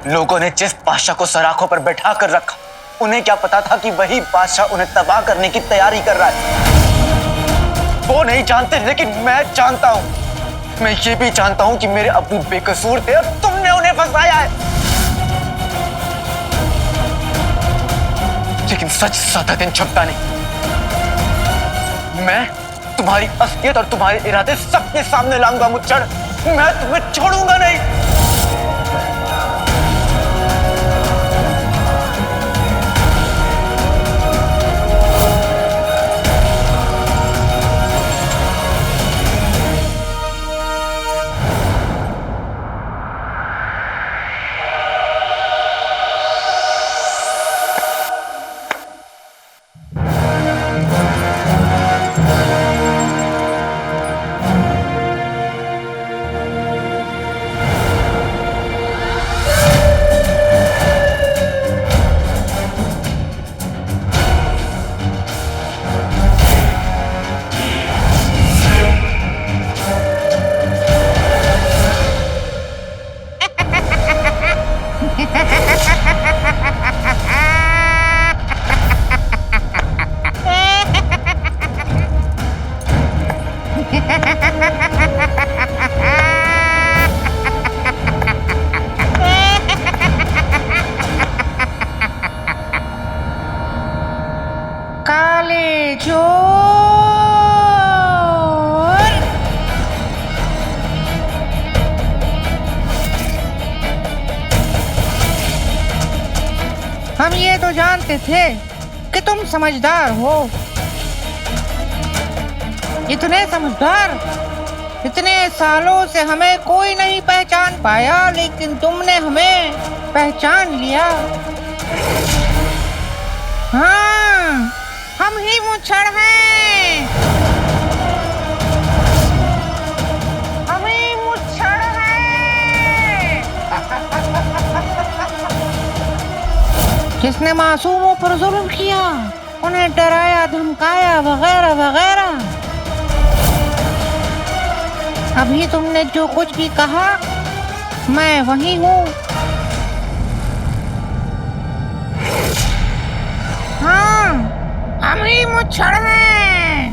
लोगों ने जिस बादशाह को सराखों पर बैठा कर रखा, उन्हें क्या पता था कि वही बादशाह उन्हें तबाह करने की तैयारी कर रहा है। वो नहीं जानते, लेकिन मैं जानता हूं। मैं ये भी जानता हूं कि मेरे अब्बू बेकसूर थे और तुमने उन्हें फंसाया है। लेकिन सच ज्यादा दिन छुपता नहीं। मैं तुम्हारी असलियत और तुम्हारे इरादे सबके सामने लाऊंगा मुच्छड़। मैं तुम्हें छोड़ूंगा नहीं। काले चोर, हम ये तो जानते थे कि तुम समझदार हो। इतने समझदार, इतने सालों से हमें कोई नहीं पहचान पाया, लेकिन तुमने हमें पहचान लिया। हाँ, हम ही मुच्छड़ हैं। हम ही मुच्छड़ हैं। जिसने मासूमों पर जुल्म किया, उन्हें डराया, धमकाया, वगैरह वगैरह। अभी तुमने जो कुछ भी कहा, मैं वही हूँ। हाँ, हम ही मुच्छड़ हैं।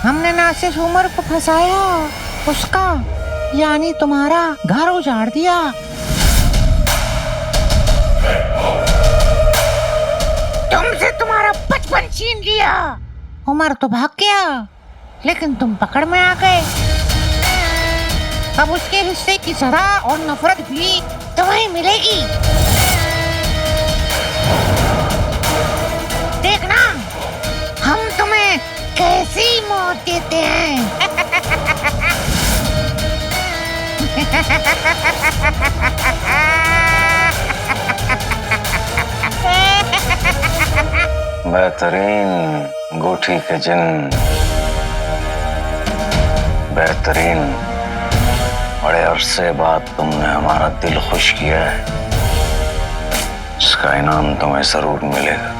हमने ना सिर्फ उमर को फंसाया, उसका यानी तुम्हारा घर उजाड़ दिया। तुमसे तुम्हारा बचपन छीन लिया। उमर तो भाग गया, लेकिन तुम पकड़ में आ गए। अब उसके हिस्से की सजा और नफरत भी तुम्हें मिलेगी। देखना हम तुम्हें कैसी मौत देते हैं। बेहतरीन गोठी के जिन, बेहतरीन। बड़े अरसे बाद तुमने हमारा दिल खुश किया है। इसका इनाम तुम्हें जरूर मिलेगा।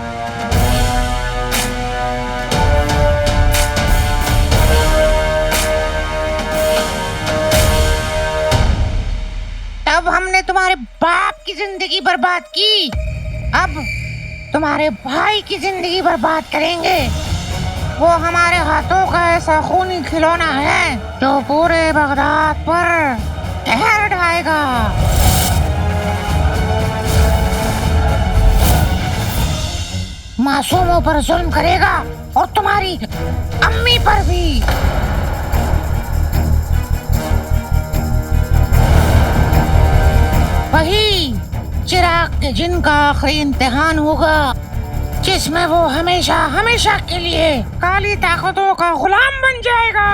अब हमने तुम्हारे बाप की जिंदगी बर्बाद की, अब तुम्हारे भाई की जिंदगी बर्बाद करेंगे। वो हमारे हाथों का ऐसा खूनी खिलौना है जो पूरे बगदाद पर कहर ढाएगा। मासूमों पर जुल्म करेगा और तुम्हारी अम्मी पर भी। वही चिराग के जिन का आखिरी इम्तिहान होगा, जिसमें वो हमेशा हमेशा के लिए काली ताकतों का गुलाम बन जाएगा।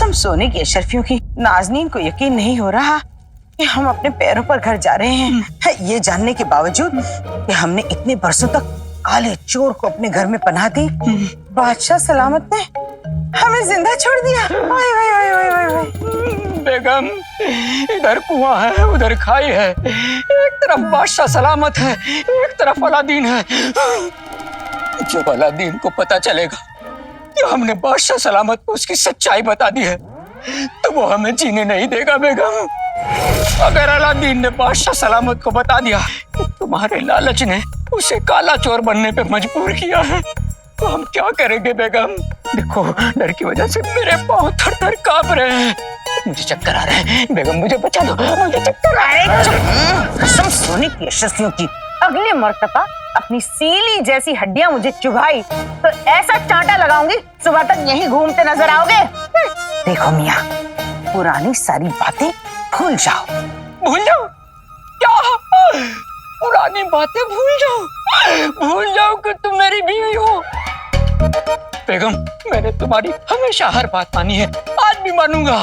कसम सोने की अशरफियों की, नाजनीन को यकीन नहीं हो रहा कि हम अपने पैरों पर घर जा रहे हैं, ये जानने के बावजूद कि हमने इतने बरसों तक काले चोर को अपने घर में पनाह दी, बादशाह सलामत ने हमें जिंदा छोड़ दिया। ओए ओए ओए ओए ओए ओए। बेगम, इधर कुआं है, उधर खाई है, एक तरफ बादशाह सलामत है, एक तरफ अलादीन है। जब अलादीन को पता चलेगा कि हमने बादशाह सलामत को उसकी सच्चाई बता दी है, तो वो हमें जीने नहीं देगा बेगम। अगर अलादीन ने बादशाह सलामत को बता दिया कि तुम्हारे लालच ने उसे काला चोर बनने पे मजबूर किया है, तो हम क्या करेंगे बेगम? देखो, डर की वजह से मेरे पांव थर-थर कांप रहे हैं, मुझे चक्कर आ रहे हैं। बेगम मुझे बचा दो, मुझे चक्कर आ रहे हैं। कसम सोने की अशरफियों की, अगले मर्तबा अपनी सीली जैसी हड्डियां मुझे चुभाई तो ऐसा चांटा लगाऊंगी सुबह तक यहीं घूमते नजर आओगे। देखो मियाँ, पुरानी सारी बातें भूल जाओ। भूल जाओ? क्या? पुरानी बातें भूल जाओ कि तुम मेरी बीवी हो। बेगम, मैंने तुम्हारी हमेशा हर बात मानी है, आज भी मानूंगा।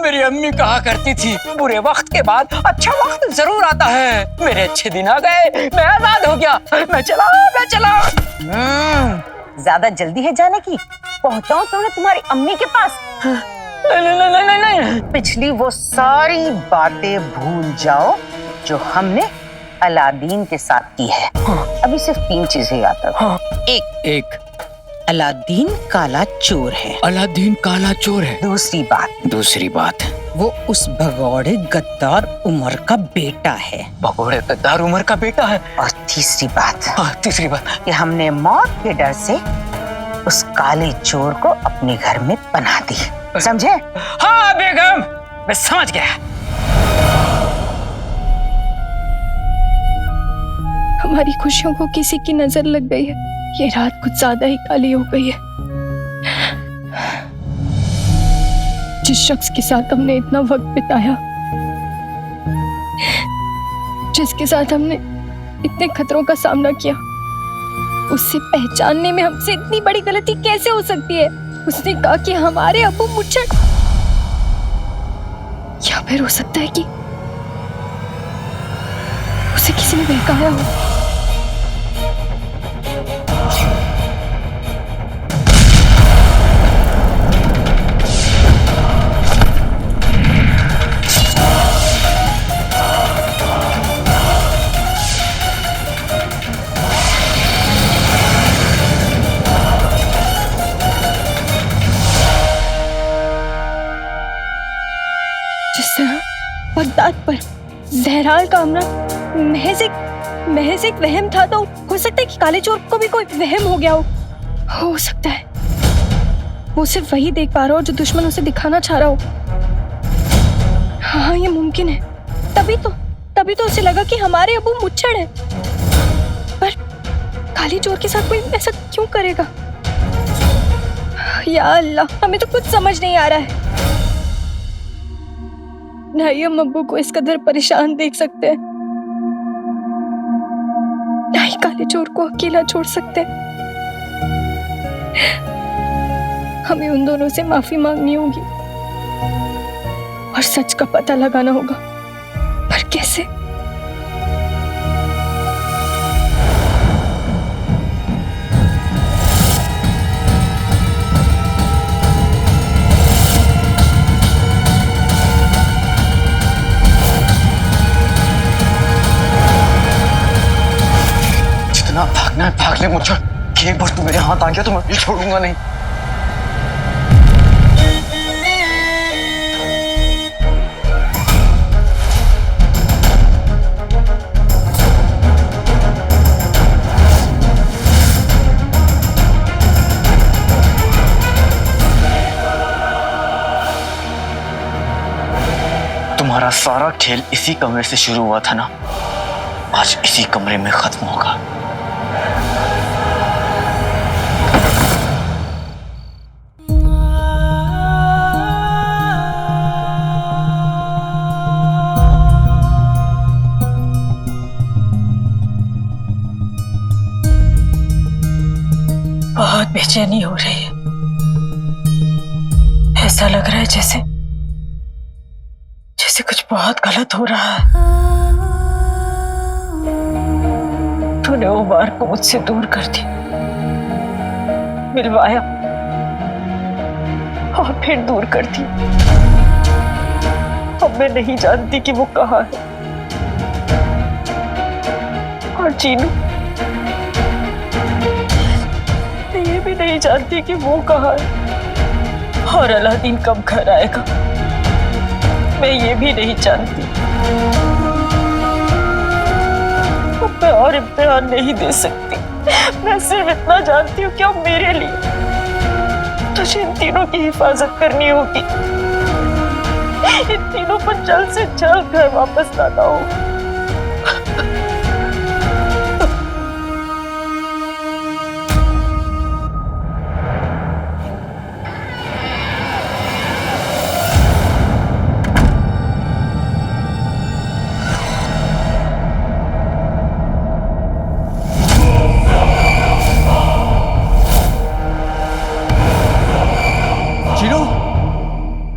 मेरी अम्मी कहा करती थी, बुरे वक्त के बाद अच्छा वक्त जरूर आता है। मेरे अच्छे दिन आ गए, मैं आजाद हो गया, मैं चला। ज्यादा जल्दी है जाने की? पहुंचाऊं तुम्हें तुम्हारी अम्मी के पास? नहीं। पिछली वो सारी बातें भूल जाओ जो हमने अलादीन के साथ की है। अभी सिर्फ 3 चीजें याद रखो। एक अलादीन काला चोर है। अलादीन काला चोर है। दूसरी बात वो उस भगौड़े गद्दार उमर का बेटा है। भगोड़े गद्दार उमर का बेटा है। और तीसरी बात कि हमने मौत के डर से उस काले चोर को अपने घर में पनाह दी। समझे? हाँ बेगम, मैं समझ गया। हमारी खुशियों को किसी की नजर लग गई है। ये रात कुछ ज्यादा ही काली हो गई है। जिस शख्स के साथ हमने इतना वक्त बिताया, जिसके साथ हमने इतने खतरों का सामना किया, उससे पहचानने में हमसे इतनी बड़ी गलती कैसे हो सकती है? उसने कहा कि हमारे अबू मुच्छड़, या फिर हो सकता है कि उसे किसी ने बहकाया हो। बगदाद पर जहराल का हमला महज एक वहम था, तो हो सकता है कि काले चोर को भी कोई वहम हो गया हो सकता है वो सिर्फ वही देख पा रहा हो जो दुश्मन उसे दिखाना चाह रहा हो। हाँ, ये मुमकिन है। तभी तो उसे लगा कि हमारे अबू मुच्छड़ है, पर काले चोर के साथ कोई ऐसा क्यों करेगा? या अल्लाह, हमें तो कुछ समझ नहीं आ रहा है। ना ही हम अब्बू को इस कदर परेशान देख सकते हैं, ना ही काले चोर को अकेला छोड़ सकते हैं। हमें उन दोनों से माफी मांगनी होगी और सच का पता लगाना होगा, पर कैसे? भागना है, भाग ले मुच्छड़। एक बार तू मेरे हाथ आ गया तो मैं भी छोड़ूंगा नहीं। तुम्हारा सारा खेल इसी कमरे से शुरू हुआ था ना, आज इसी कमरे में खत्म होगा। बहुत बेचैनी हो रही है। ऐसा लग रहा है जैसे जैसे कुछ बहुत गलत हो रहा है। तूने उमर को मुझसे दूर कर दिया, मिलवाया और फिर दूर कर दिया। अब मैं नहीं जानती कि वो कहाँ है। और चीनू, मैं ये भी नहीं जानती कि वो कहाँ है। और अलादीन कब घर आएगा, मैं ये भी नहीं जानती। अब मैं और इम्तिहान नहीं दे सकती। मैं सिर्फ इतना जानती हूँ कि अब मेरे लिए तुझे इन तीनों की हिफाजत करनी होगी। इन तीनों पर जल्द से जल्द घर वापस लाना होगा।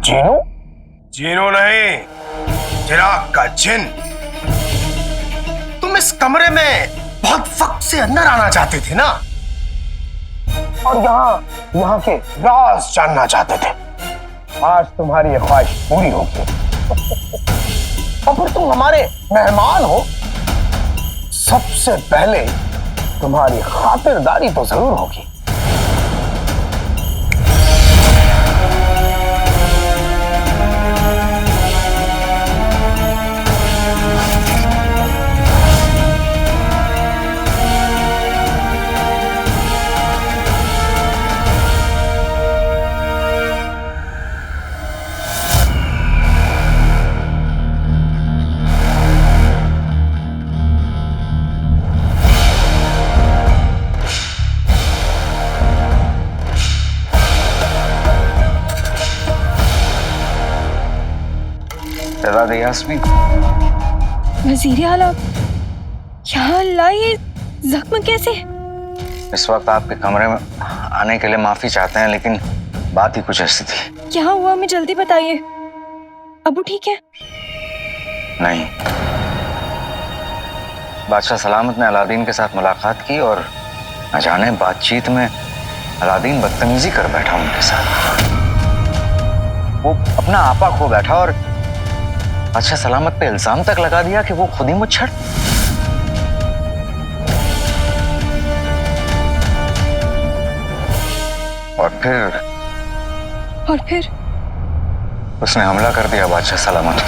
जीनू? जीनू नहीं, चिराग का जिन। तुम इस कमरे में बहुत वक्त से अंदर आना चाहते थे ना, और यहाँ के राज जानना चाहते थे। आज तुम्हारी ये ख्वाहिश पूरी होगी। और फिर तुम हमारे मेहमान हो, सबसे पहले तुम्हारी खातिरदारी तो जरूर होगी। यास्मीन, वजीर आला, यहाँ लाए जख्म कैसे? इस वक्त आपके कमरे में आने के लिए माफी चाहते हैं, लेकिन बात ही कुछ ऐसी थी। क्या हुआ, हमें जल्दी बताइए। अबू ठीक है? नहीं, बादशाह सलामत ने अलादीन के साथ मुलाकात की और न जाने बातचीत में अलादीन बदतमीजी कर बैठा उनके साथ। वो अपना आपा खो बैठा और बादशाह सलामत पे इल्जाम तक लगा दिया कि वो खुद ही मुच्छर। और फिर उसने हमला कर दिया बादशाह सलामत।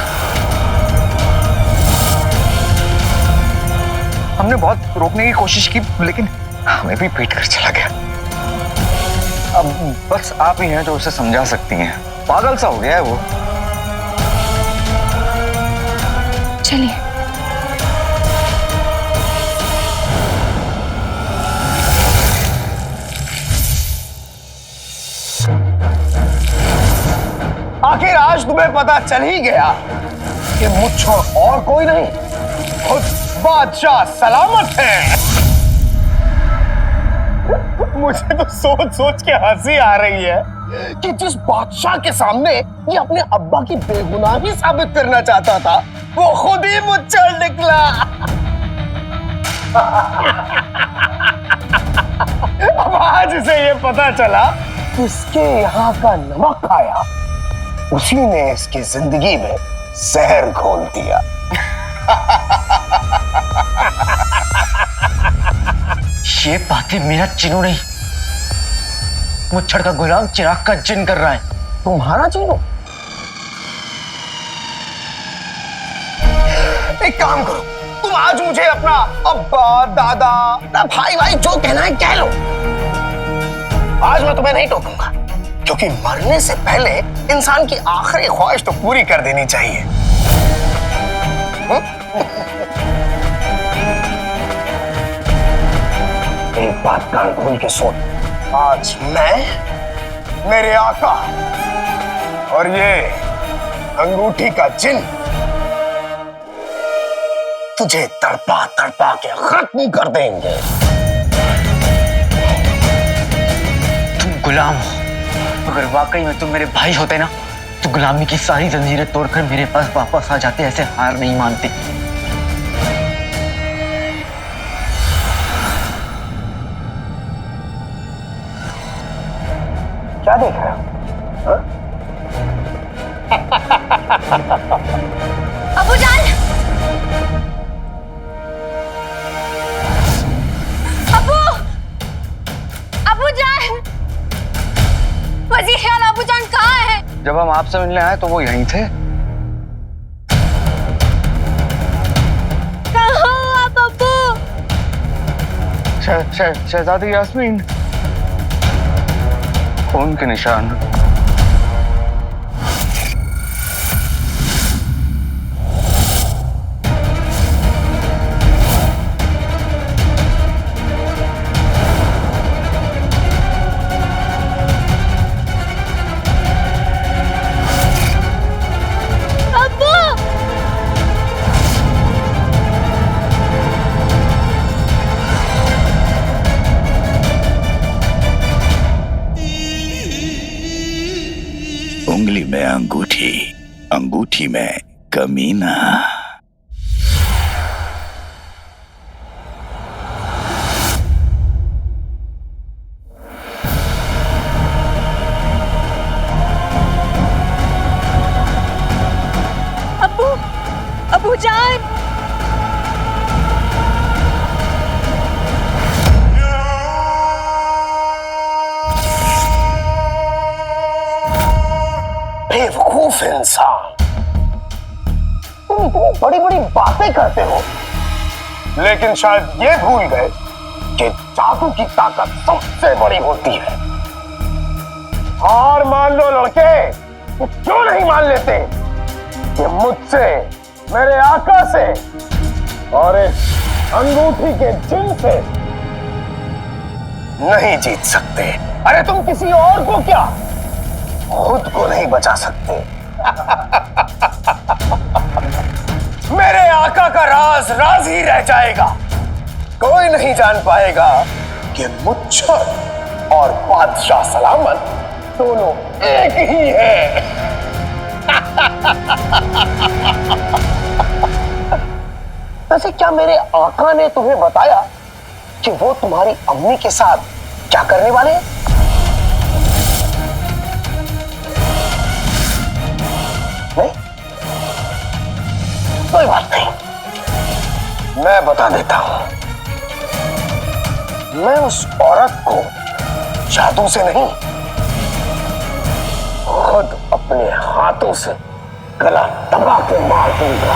हमने बहुत रोकने की कोशिश की, लेकिन हमें भी पीट कर चला गया। अब बस आप ही हैं जो उसे समझा सकती हैं। पागल सा हो गया है वो। चलिए। आखिर आज तुम्हें पता चल ही गया कि मुझको और कोई नहीं, खुद बादशाह सलामत है। मुझे तो सोच सोच के हंसी आ रही है कि जिस बादशाह के सामने ये अपने अब्बा की बेगुनाही साबित करना चाहता था, वो खुद ही मुच्छर निकला। अब आज इसे ये पता चला कि इसके यहाँ का नमक खाया, उसी ने इसकी जिंदगी में जहर घोल दिया। ये बातें मेरा चिनू नहीं, मुच्छर का गुलाम चिराग का जिन कर रहा है। तुम्हारा चिनू? एक काम करो, तुम आज मुझे अपना अब्बा, दादा, भाई जो कहना है कह लो। आज मैं तुम्हें नहीं टोकूंगा, क्योंकि मरने से पहले इंसान की आखिरी ख्वाहिश तो पूरी कर देनी चाहिए। एक बात कान खोल के सुन, आज मैं, मेरे आका और ये अंगूठी का जिन तुझे तड़पा तड़पा के खत्म कर देंगे। तुम गुलाम हो, अगर वाकई में तुम मेरे भाई होते ना तो गुलामी की सारी जंजीरें तोड़कर मेरे पास वापस आ जाते, ऐसे हार नहीं मानते। क्या देख रहे हो? अबूजान! अबूजान! वजीर खान अबूजान कहाँ है? जब हम आपसे मिलने आए तो वो यहीं थे। कहाँ हो आप अब्बू? शहजादी यास्मीन, खून के निशान। उंगली में अंगूठी, अंगूठी में कमीना। अबूजान! बेवकूफ इंसान, तुम इतनी बड़ी बड़ी बातें करते हो लेकिन शायद ये भूल गए कि जादू की ताकत सबसे बड़ी होती है। हार मान लो लड़के, तो क्यों नहीं मान लेते कि मुझसे, मेरे आका से और इस अंगूठी के जिन से नहीं जीत सकते। अरे तुम किसी और को क्या, खुद को नहीं बचा सकते। मेरे आका का राज राज ही रह जाएगा। कोई नहीं जान पाएगा कि मुच्छर और बादशाह सलामत दोनों एक ही है। वैसे क्या मेरे आका ने तुम्हें बताया कि वो तुम्हारी अम्मी के साथ क्या करने वाले हैं? नहीं? कोई बात नहीं, मैं बता देता हूं। मैं उस औरत को जादू से नहीं, खुद अपने हाथों से गला दबा के मार दूंगा।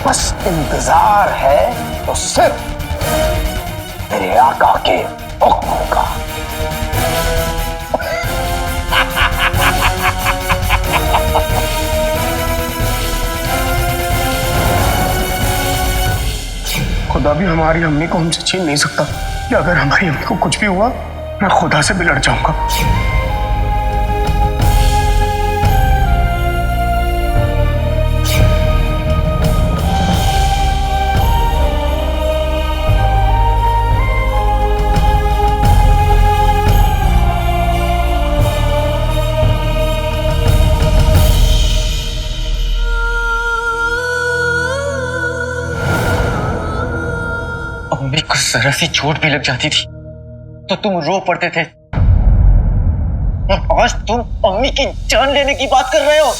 बस इंतजार है तो सिर्फ मेरे आका के हुक्म का। खुदा भी हमारी अम्मी को हमसे छीन नहीं सकता कि अगर हमारी अम्मी को कुछ भी हुआ मैं खुदा से भी लड़ जाऊंगा। अम्मी को जरा सी चोट भी लग जाती थी तो तुम रो पड़ते थे, और आज तुम अम्मी की जान लेने की बात कर रहे हो।